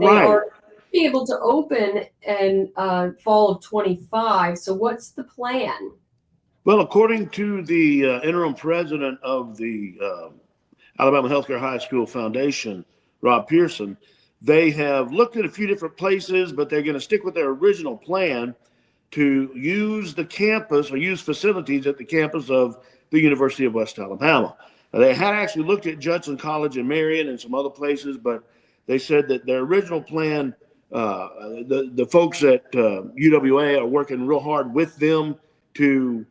They Right. are be able to open in fall of 25. So what's the plan? Well, according to the interim president of the Alabama Healthcare High School Foundation, Rob Pearson, they have looked at a few different places, but they're going to stick with their original plan to use the campus or use facilities at the campus of the University of West Alabama. Now, they had actually looked at Judson College in Marion and some other places, but they said that their original plan, the folks at UWA are working real hard with them to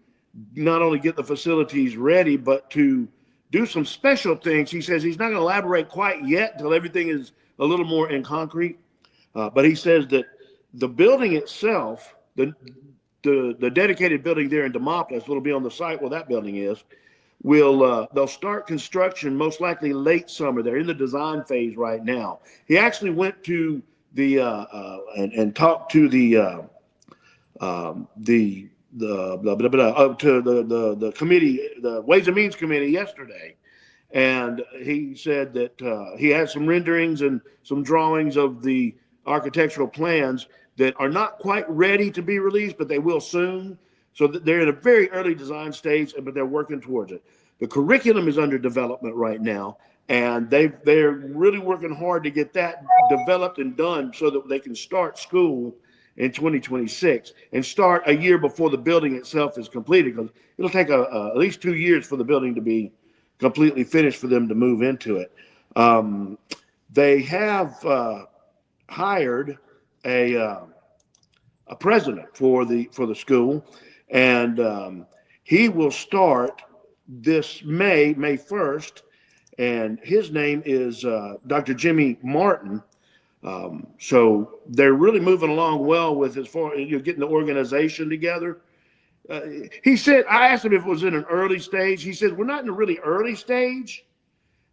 not only get the facilities ready, but to do some special things. He says he's not going to elaborate quite yet until everything is a little more in concrete. But he says that the building itself, the dedicated building there in Demopolis, will be on the site where that building is. Will they'll start construction most likely late summer. They're in the design phase right now. He actually went to the and talked to to the committee, the Ways and Means Committee yesterday, and he said that he has some renderings and some drawings of the architectural plans that are not quite ready to be released, but they will soon. So they're in a very early design stage, but they're working towards it. The curriculum is under development right now, and they're really working hard to get that developed and done so that they can start school in 2026 and start a year before the building itself is completed, because it'll take at least 2 years for the building to be completely finished for them to move into it. They have hired a president for the school, and he will start this May 1st, and his name is Dr. Jimmy Martin. So they're really moving along well with as far as getting the organization together. He said, I asked him if it was in an early stage. He said, we're not in a really early stage,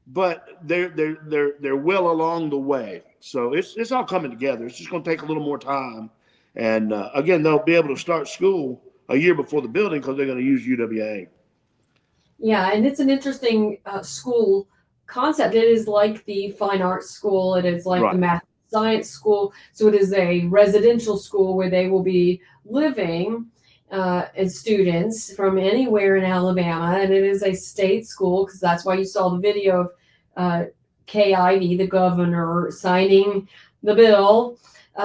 but they're well along the way. So it's all coming together. It's just going to take a little more time. And again, they'll be able to start school a year before the building because they're going to use UWA. Yeah, and it's an interesting school concept. It is like the fine arts school. It is like the Right. math science school. So it is a residential school where they will be living as students from anywhere in Alabama, and it is a state school because that's why you saw the video of Kay Ivey, the governor, signing the bill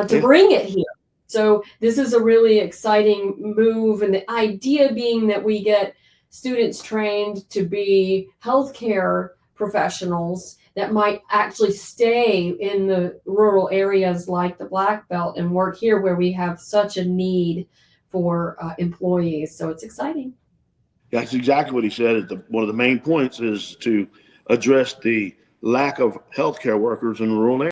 to bring it here. So this is a really exciting move, and the idea being that we get students trained to be healthcare professionals that might actually stay in the rural areas like the Black Belt and work here where we have such a need for employees. So it's exciting. That's exactly what he said. One of the main points is to address the lack of healthcare workers in rural areas.